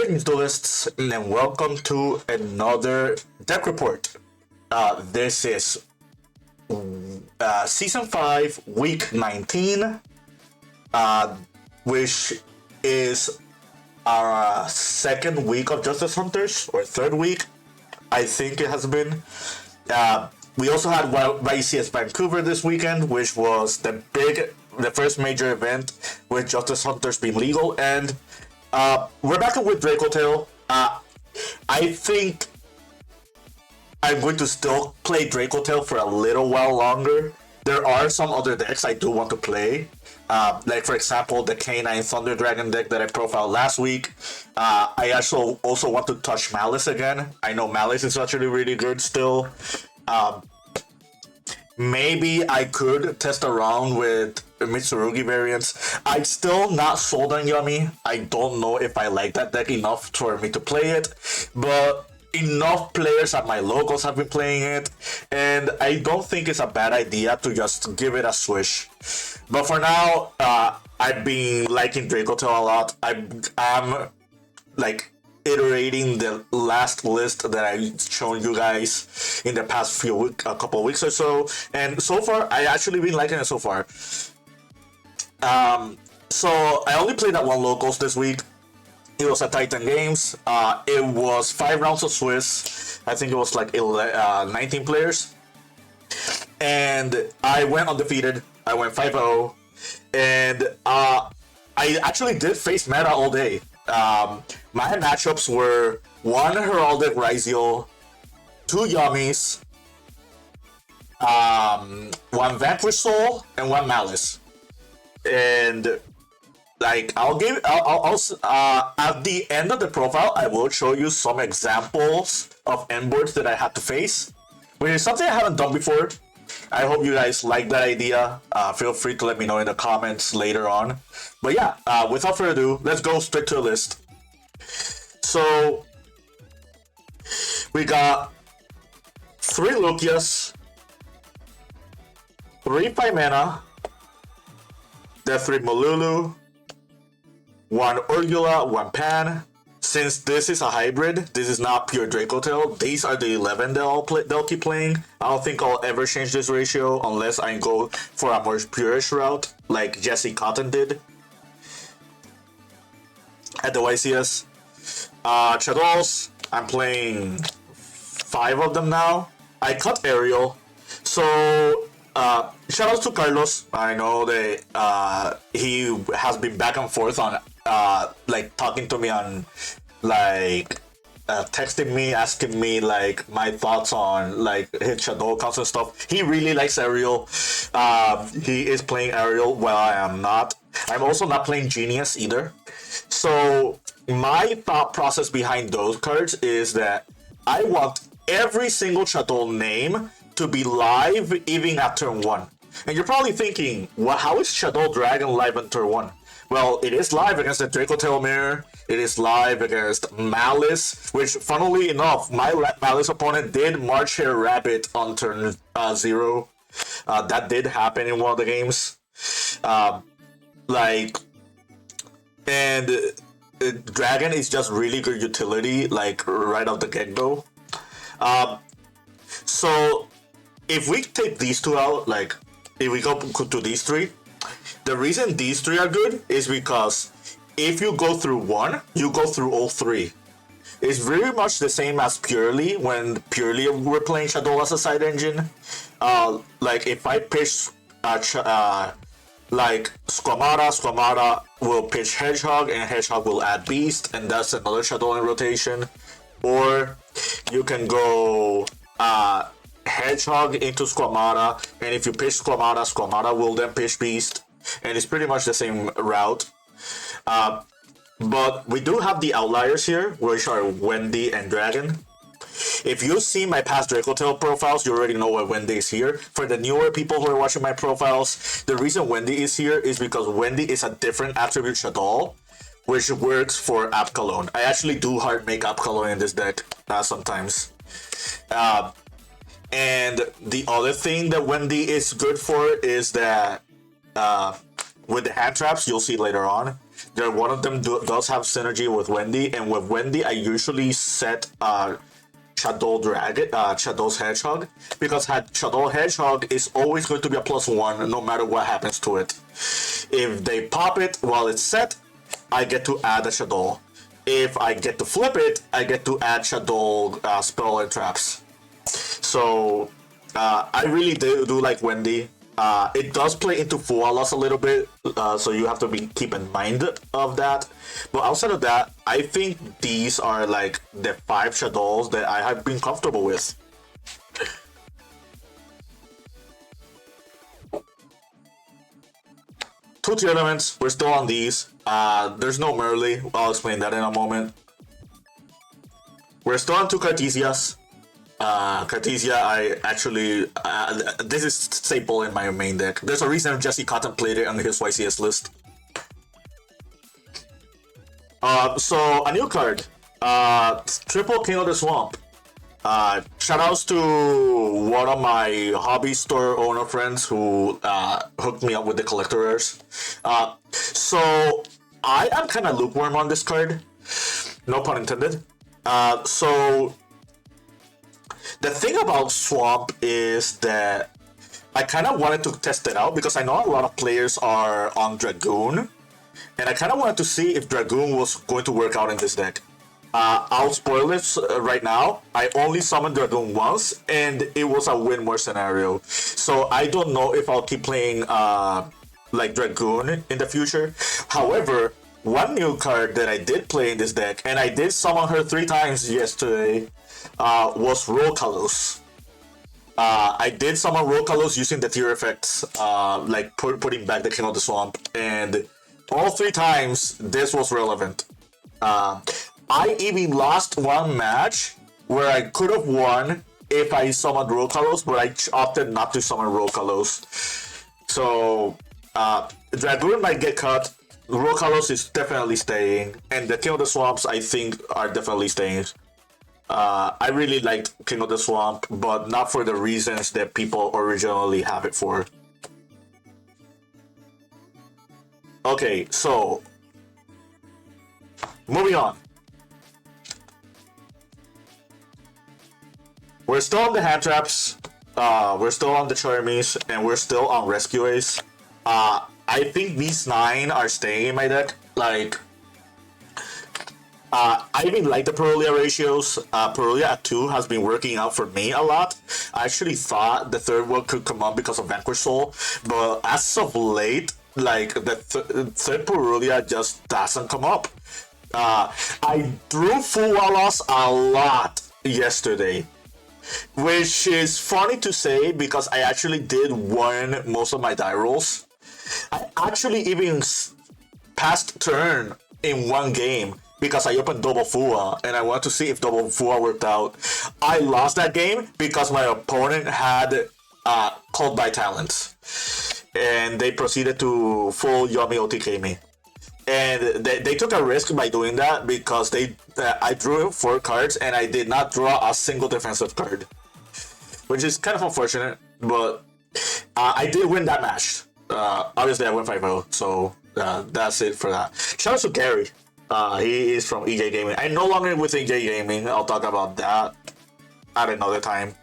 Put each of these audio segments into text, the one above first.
Greetings, duelists, and welcome to another deck report. This is Season 5, Week 19, which is our second week of Justice Hunters, or third week, I think it has been. We also had YCS Vancouver this weekend, which was the first major event with Justice Hunters being legal, and we're back with Dracotail. I think I'm going to still play Dracotail for a little while longer. There are some other decks I do want to play. Like, for example, the K9 Thunder Dragon deck that I profiled last week. I also want to touch Malice again. I know Malice is actually really good still. Maybe I could test around with Mitsurugi variants. I'm still not sold on Yummy. I don't know if I like that deck enough for me to play it, but enough players at my locals have been playing it, and I don't think it's a bad idea to just give it a swish. But for now, I've been liking Dracotail a lot. I'm like iterating the last list that I've shown you guys in the past a couple of weeks or so, and so far I actually been liking it so far. So I only played at one locals this week. It was at Titan Games. It was 5 rounds of Swiss. I think it was like 19 players, and I went undefeated. I went 5-0, and I actually did face meta all day. My matchups were 1 Heraldic Ryziel, 2 Yummies, 1 Vanquish Soul, and 1 Malice. And like, I'll at the end of the profile, I will show you some examples of endboards that I had to face, which is something I haven't done before. I hope you guys like that idea. Feel free to let me know in the comments later on. But yeah, without further ado, let's go straight to the list. So we got 3 Lucias, 3 Fimena, the 3 Malulu, 1 Urgula, 1 Pan. Since this is a hybrid, this is not pure Dracotail. These are the 11 they'll keep playing. I don't think I'll ever change this ratio unless I go for a more purish route like Jesse Cotton did at the YCS. Shaddolls, I'm playing 5 of them now. I cut Ariel, so shoutouts to Carlos. I know that he has been back and forth on like talking to me on like texting me, asking me like my thoughts on like his Shaddoll counts and stuff. He really likes Ariel. He is playing Ariel while I am not. I'm also not playing Genius either. So my thought process behind those cards is that I want every single Shaddoll name to be live even at turn 1. And you're probably thinking, well, how is Shaddoll Dragon live on turn 1? Well, it is live against the Dracotail mirror. It is live against Malice, which, funnily enough, my Malice opponent did March Hare Rabbit on turn 0. That did happen in one of the games. And Dragon is just really good utility, like right off the get-go. So if we take these 2 out, like if we go to these 3, the reason these 3 are good is because if you go through 1, you go through all 3. It's very much the same as Purely, when Purely we're playing Shaddoll as a side engine. Like if I pitch like Squamata will pitch Hedgehog, and Hedgehog will add Beast, and that's another Shaddoll in rotation. Or you can go Hedgehog into Squamata, and if you pitch Squamata, Squamata will then pitch Beast, and it's pretty much the same route. But we do have the outliers here, which are Wendy and Dragon. If you see my past Dracotail profiles, you already know why Wendy is here. For the newer people who are watching my profiles, the reason Wendy is here is because Wendy is a different attribute Shaddoll, which works for Apkalone. I actually do hard make Apkalone in this deck sometimes. And the other thing that Wendy is good for is that with the hand traps, you'll see later on. One of them does have synergy with Wendy, and with Wendy, I usually set Shaddoll's Hedgehog, because Shaddoll Hedgehog is always going to be a +1 no matter what happens to it. If they pop it while it's set, I get to add a Shaddoll. If I get to flip it, I get to add Shaddoll spell and traps. So I really do like Wendy. It does play into Fualas a little bit, so you have to keep in mind of that. But outside of that, I think these are like the 5 Shaddolls that I have been comfortable with. Two Tearlaments, we're still on these. There's no Merly, I'll explain that in a moment. We're still on 2 Cartesias. Cartesia, I actually, this is staple in my main deck. There's a reason Jesse contemplated on his YCS list. So a new card, Triple King of the Swamp. Shoutouts to one of my hobby store owner friends who hooked me up with the collector rares. So I am kind of lukewarm on this card, no pun intended. So the thing about Swamp is that I kind of wanted to test it out because I know a lot of players are on Dragoon, and I kind of wanted to see if Dragoon was going to work out in this deck. I'll spoil it right now. I only summoned Dragoon once, and it was a win-more scenario. So I don't know if I'll keep playing like Dragoon in the future. However, one new card that I did play in this deck, and I did summon her 3 times yesterday, was Rokalos. I did summon Rokalos using the tier effects, like putting back the King of the Swamp, and all 3 times this was relevant. I even lost one match where I could have won if I summoned Rokalos, but I opted not to summon Rokalos. So Dragoon might get cut. Rokalos is definitely staying, and the King of the Swamps I think are definitely staying. I really liked King of the Swamp, but not for the reasons that people originally have it for. Okay, so moving on. We're still on the hand traps, we're still on the Charmies, and we're still on Rescue Ace. I think these 9 are staying in my deck. Like, I even like the Perulia ratios. Perulia at 2 has been working out for me a lot. I actually thought the 3rd one could come up because of Vanquish Soul, but as of late, like, the 3rd Perulia just doesn't come up. I drew Fualas a lot yesterday, which is funny to say because I actually did win most of my die rolls. I actually even passed turn in one game because I opened double Fua and I wanted to see if double Fua worked out. I lost that game because my opponent had called by talents, and they proceeded to full Yomi OTK me. And they took a risk by doing that because I drew 4 cards and I did not draw a single defensive card, which is kind of unfortunate, but I did win that match. Obviously I went 5-0, so that's it for that. Shout out to Gary. He is from EJ Gaming. I'm no longer with EJ Gaming. I'll talk about that at another time.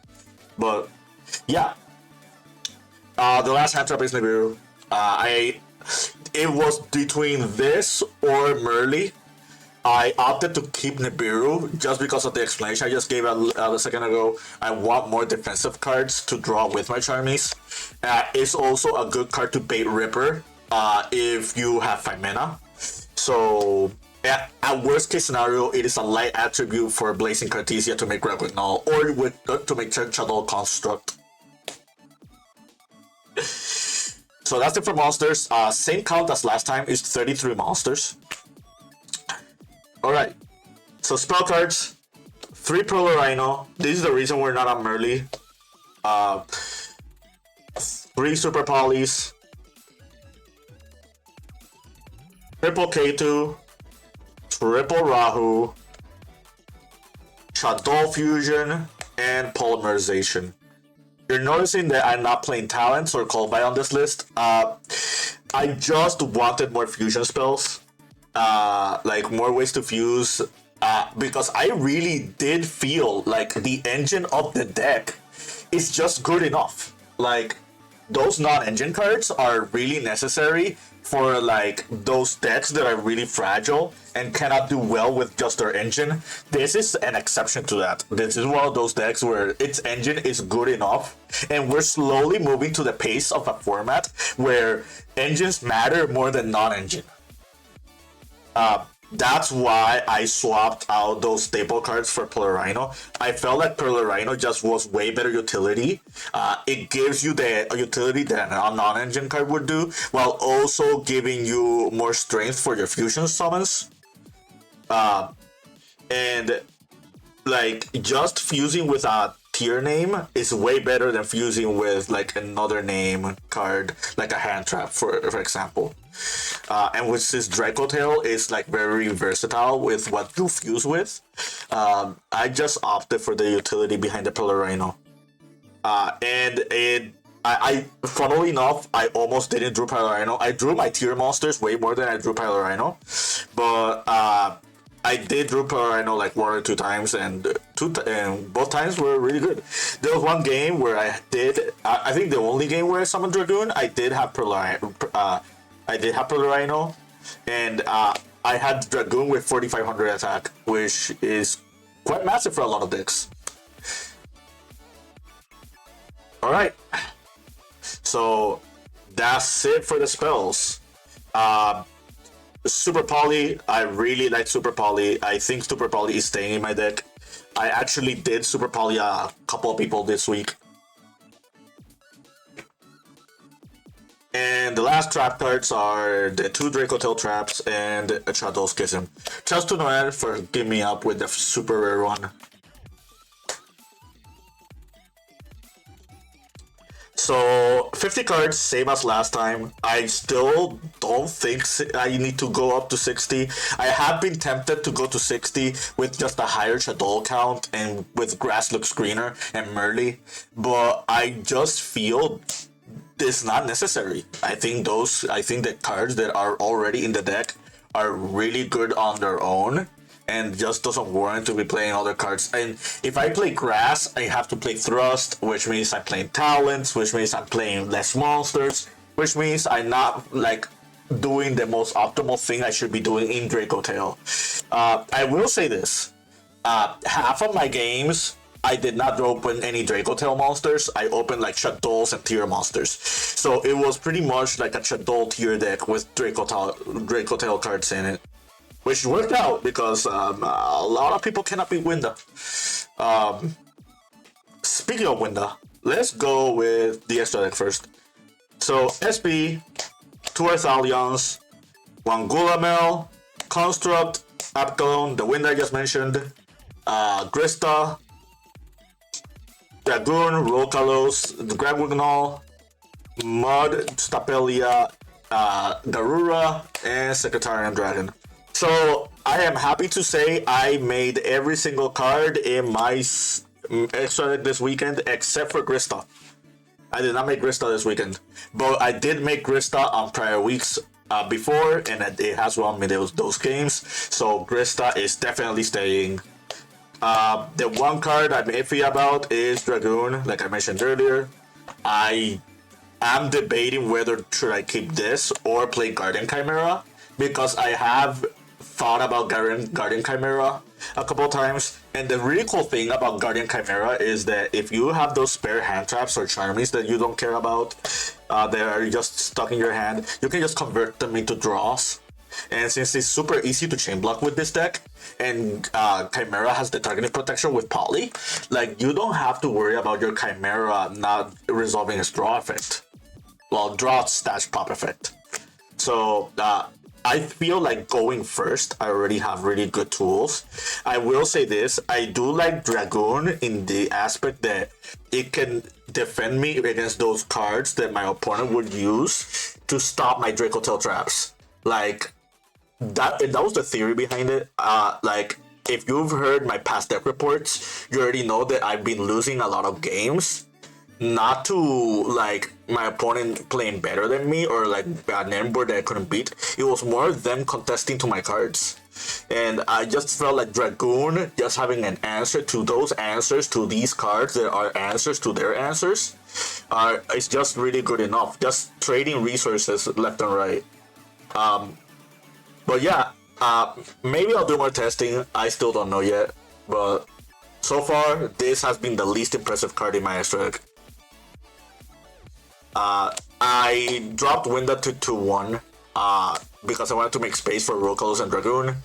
But yeah, the last hand trap is Nibiru. It was between this or Merly. I opted to keep Nibiru just because of the explanation I just gave a second ago. I want more defensive cards to draw with my Charmies. It's also a good card to bait Ripper if you have 5 mana. So at worst case scenario, it is a light attribute for Blazing Cartesia to make Red with Null, or to make Shaddoll Construct. So that's it for monsters. Same count as last time, is 33 monsters. Alright, so spell cards. 3 Pearl Rhino. This is the reason we're not on Merly. 3 Super Polys. Triple K2. Triple Rahu. Shaddoll Fusion. And Polymerization. You're noticing that I'm not playing talents or call by on this list. I just wanted more fusion spells, like more ways to fuse, because I really did feel like the engine of the deck is just good enough. Like those non-engine cards are really necessary for like those decks that are really fragile and cannot do well with just their engine. This is an exception to that. This is one of those decks where its engine is good enough, and we're slowly moving to the pace of a format where engines matter more than non-engine. That's why I swapped out those staple cards for Rhino. I felt like Rhino just was way better utility. It gives you the utility that a non-engine card would do, while also giving you more strength for your fusion summons. And like just fusing with a tier name is way better than fusing with like another name card, like a hand trap, for example. And with this Dracotail is like very versatile with what you fuse with. I just opted for the utility behind the Pillar Rhino. And I funnily enough, I almost didn't drew Pillar Rhino. I drew my tier monsters way more than I drew Pillar Rhino, but I did drew Pillar Rhino like one or two times, and both times were really good. There was one game where I think the only game where I summoned Dragoon, I did have Pillar Rhino, and I had Dragoon with 4,500 attack, which is quite massive for a lot of decks. Alright, so that's it for the spells. Super Poly, I really like Super Poly. I think Super Poly is staying in my deck. I actually did Super Poly a couple of people this week. And the last trap cards are the two Dracotail traps and a Shaddoll Schism. Just to Noel for giving me up with the super rare one. So 50 cards, same as last time. I still don't think I need to go up to 60. I have been tempted to go to 60 with just a higher Shaddoll count and with Grass looks greener and Merly, but I just feel it's not necessary. I think the cards that are already in the deck are really good on their own, and just doesn't warrant to be playing other cards. And if I play Grass, I have to play Thrust, which means I'm playing Talents, which means I'm playing less monsters, which means I'm not like doing the most optimal thing I should be doing in Dracotail. I will say this: half of my games I did not open any Dracotail monsters. I opened like Shaddolls and tier monsters. So it was pretty much like a Shaddoll tier deck with Dracotail cards in it, which worked out because a lot of people cannot beat Winda. Speaking of Winda, let's go with the extra deck first. So SB, 2 Arthalions, 1 Gulamel, Construct, Abkalon, the Winda I just mentioned, Grista, Dragoon, Rokalos, the Grabwignol, Mud, Stapelia, Garura, and Secretarian Dragon. So I am happy to say I made every single card in my extra deck this weekend except for Grista. I did not make Grista this weekend, but I did make Grista on prior weeks before, and it has won me those games. So Grista is definitely staying. The one card I'm iffy about is Dragoon, like I mentioned earlier. I am debating whether should I keep this or play Guardian Chimera, because I have thought about Guardian Chimera a couple of times, and the really cool thing about Guardian Chimera is that if you have those spare hand traps or charmies that you don't care about, that are just stuck in your hand, you can just convert them into draws. And since it's super easy to chain block with this deck, and Chimera has the targeting protection with Poly, like you don't have to worry about your Chimera not resolving its draw effect. Well, draw stash pop effect. So I feel like going first, I already have really good tools. I will say this, I do like Dragoon in the aspect that it can defend me against those cards that my opponent would use to stop my Dracotail traps. Like, that was the theory behind it. Like, if you've heard my past deck reports, you already know that I've been losing a lot of games not to like my opponent playing better than me or like an endboard that I couldn't beat. It was more them contesting to my cards. And I just felt like Dragoon just having an answer to those answers to these cards that are answers to their answers is just really good enough. Just trading resources left and right. But yeah, maybe I'll do more testing. I still don't know yet. But so far, this has been the least impressive card in my extra deck. I dropped Winda to 2-1 because I wanted to make space for Rokalos and Dragoon.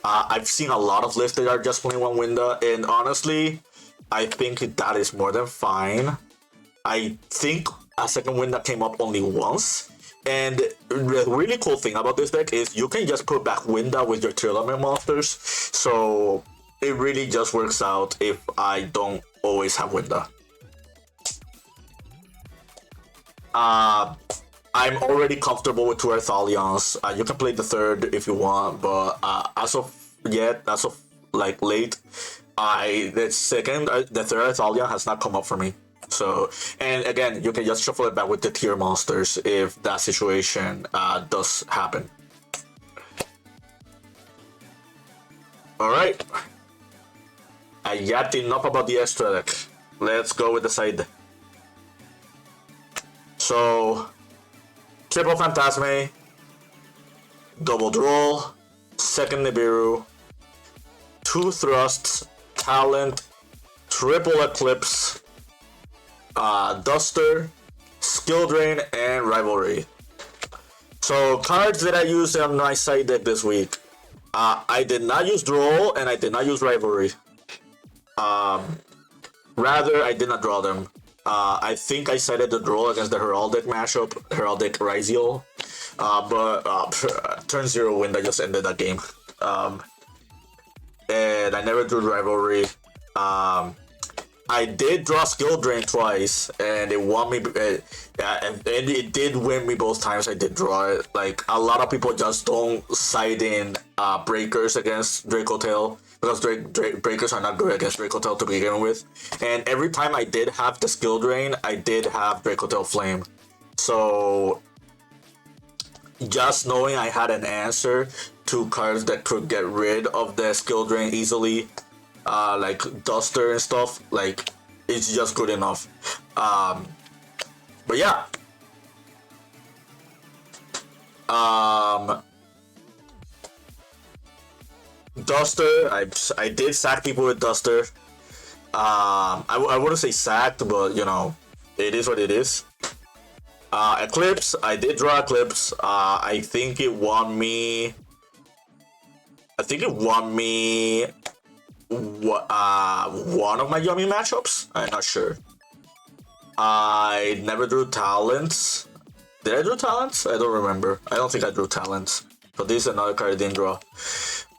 I've seen a lot of lists that are just playing one Winda, and honestly, I think that is more than fine. I think a second Winda came up only once, and the really cool thing about this deck is you can just put back Winda with your Tearlament monsters, so it really just works out if I don't always have Winda. I'm already comfortable with two Arthalions. You can play the third if you want, but as of like late, the third Arthalion has not come up for me. So, and again, you can just shuffle it back with the tier monsters if that situation does happen. All right, I yapped enough about the extra deck. Let's go with the side. So, triple Phantasme, double Droll, second Nibiru, 2 Thrusts, Talent, triple Eclipse, Duster, Skill Drain, and Rivalry. So, cards that I used on my side deck this week. I did not use Droll, and I did not use Rivalry. Rather, I did not draw them. I think I sided the Droll against the Heraldic matchup, Heraldic Ryziel. But turn 0 win, I just ended that game. And I never drew Rivalry. I did draw Skill Drain twice, and it won me. And it did win me both times I did draw it. Like, a lot of people just don't side in Breakers against Dracotail, because Breakers are not good against Dracotail to begin with. And every time I did have the Skill Drain, I did have Dracotail Flame. So, just knowing I had an answer to cards that could get rid of the Skill Drain easily, like Duster and stuff, like, it's just good enough. But yeah. Duster, I did sack people with Duster. I wouldn't say sacked, but you know, it is what it is. Eclipse, I did draw Eclipse. I think it won me one of my Yummy matchups. I'm not sure. I never drew Talents. Did I draw Talents? I don't remember. I don't think I drew Talents. But this is another card I didn't draw.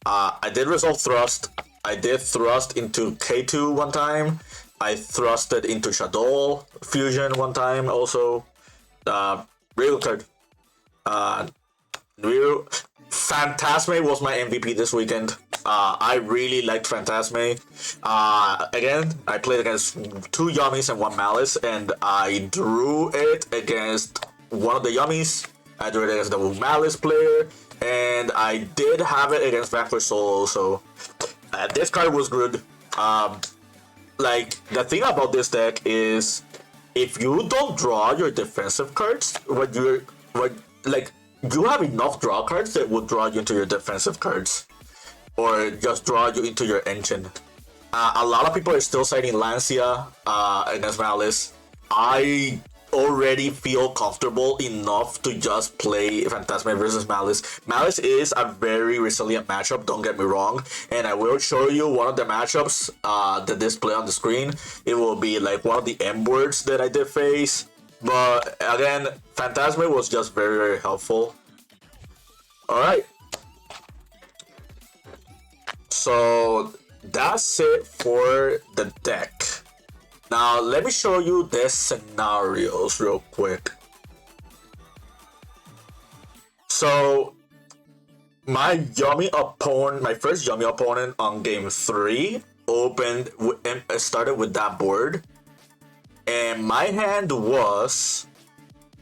I did resolve Thrust. I did Thrust into K2 one time. I thrusted into Shaddoll Fusion one time also. Real card. Phantasme was my MVP this weekend. I really liked Phantasme. Again, I played against 2 Yummies and 1 Malice, and I drew it against one of the Yummies. I drew it against the Malice player, and I did have it against Vampire Soul also. This card was good. Like, the thing about this deck is, if you don't draw your defensive cards, you have enough draw cards that will draw you into your defensive cards, or just draw you into your engine. A lot of people are still citing Lancia against Malice. I already feel comfortable enough to just play Phantasme versus Malice. Malice is a very resilient matchup, don't get me wrong, and I will show you one of the matchups that display on the screen. It will be like one of the M boards that I did face. But again, Phantasme was just very, very helpful. Alright. So that's it for the deck. Now let me show you the scenarios real quick. So my first Yummy opponent on game 3 started with that board. And my hand was,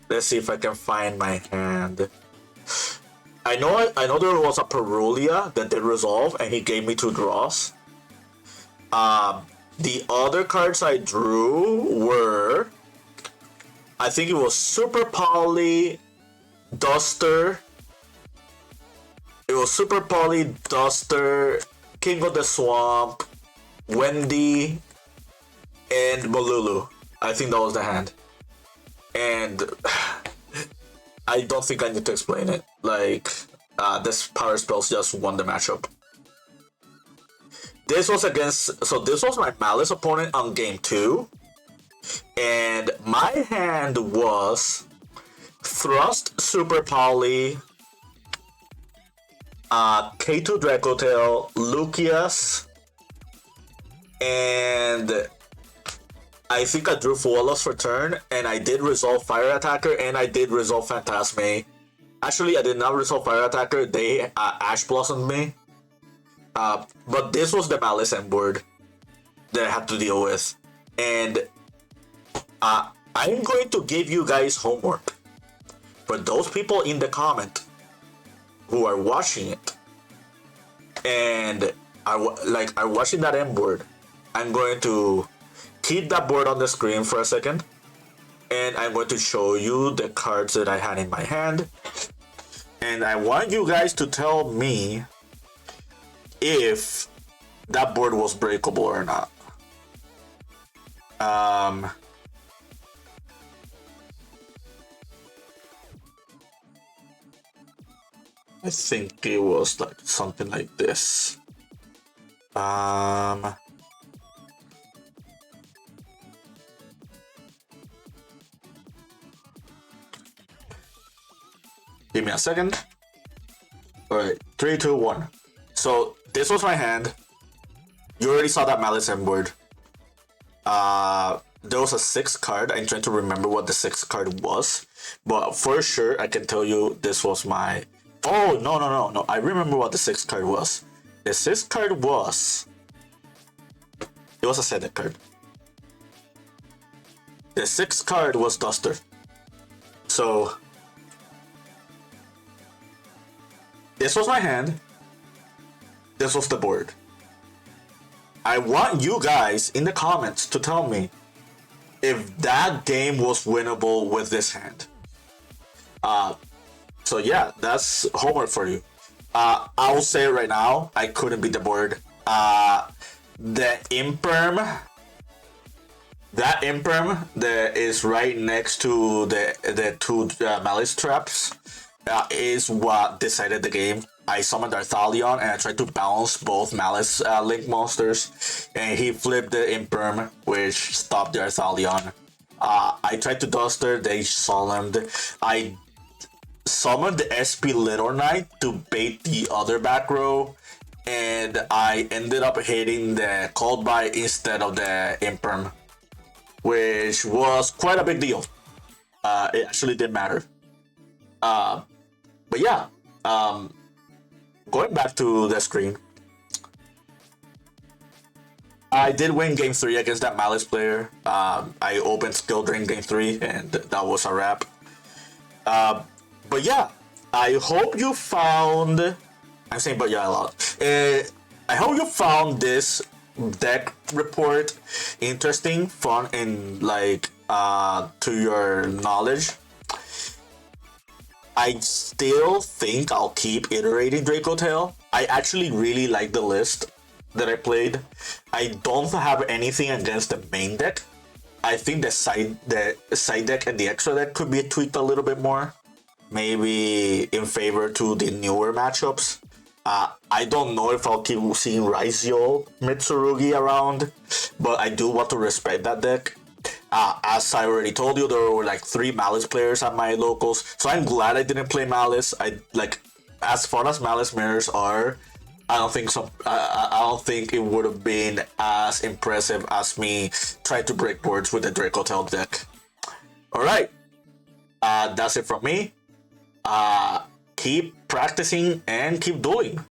let's see if I can find my hand. I know there was a Perulia that did resolve, and he gave me 2 draws. The other cards I drew were, I think it was Super Poly, Duster. It was Super Poly, Duster, King of the Swamp, Wendy, and Malulu. I think that was the hand. And I don't think I need to explain it. Like, this power spells just won the matchup. This was this was my Malice opponent on game 2. And my hand was Thrust, Super Poly, K2 Dracotail, Lucius, and I think I drew Flawless for turn, and I did resolve Fire Attacker, and I did resolve Phantasme. Actually, I did not resolve Fire Attacker, they Ash Blossomed me. But this was the Malice end board that I had to deal with. And I'm going to give you guys homework. For those people in the comment who are watching it, and are watching that end board, I'm going to keep that board on the screen for a second, and I'm going to show you the cards that I had in my hand, and I want you guys to tell me if that board was breakable or not. I think it was like something like this. Give me a second. Alright, 3, 2, 1. So this was my hand. You already saw that Malice end board. There was a 6th card. I'm trying to remember what the 6th card was. But for sure, I can tell you this was my... Oh, no. I remember what the 6th card was. The 6th card was... It was a Sedek card. The 6th card was Duster. So... This was my hand. This was the board. I want you guys in the comments to tell me if that game was winnable with this hand. So yeah, that's homework for you. I will say it right now, I couldn't beat the board. The Imperm, that Imperm that is right next to the 2 Malice traps, is what decided the game. I summoned Arthalion and I tried to bounce both Malice Link monsters, and he flipped the Imperm, which stopped the Arthalion. I tried to Duster, they summoned. I summoned the SP Little Knight to bait the other back row, and I ended up hitting the Cold Bite instead of the Imperm, which was quite a big deal. It actually didn't matter. But yeah, going back to the screen, I did win game 3 against that Malice player. I opened Skill Drain game 3, and that was a wrap. But yeah, I hope you found... I'm saying but yeah a lot. I hope you found this deck report interesting, fun, and like to your knowledge. I still think I'll keep iterating Dracotail. I actually really like the list that I played. I don't have anything against the main deck. I think the side deck and the extra deck could be tweaked a little bit more. Maybe in favor to the newer matchups. I don't know if I'll keep seeing Raizio Mitsurugi around, but I do want to respect that deck. As I already told you, there were like 3 Malice players at my locals, so I'm glad I didn't play Malice. As far as Malice mirrors are, I don't think it would have been as impressive as me trying to break boards with the Dracotail deck. Alright, that's it from me. Keep practicing and keep dueling.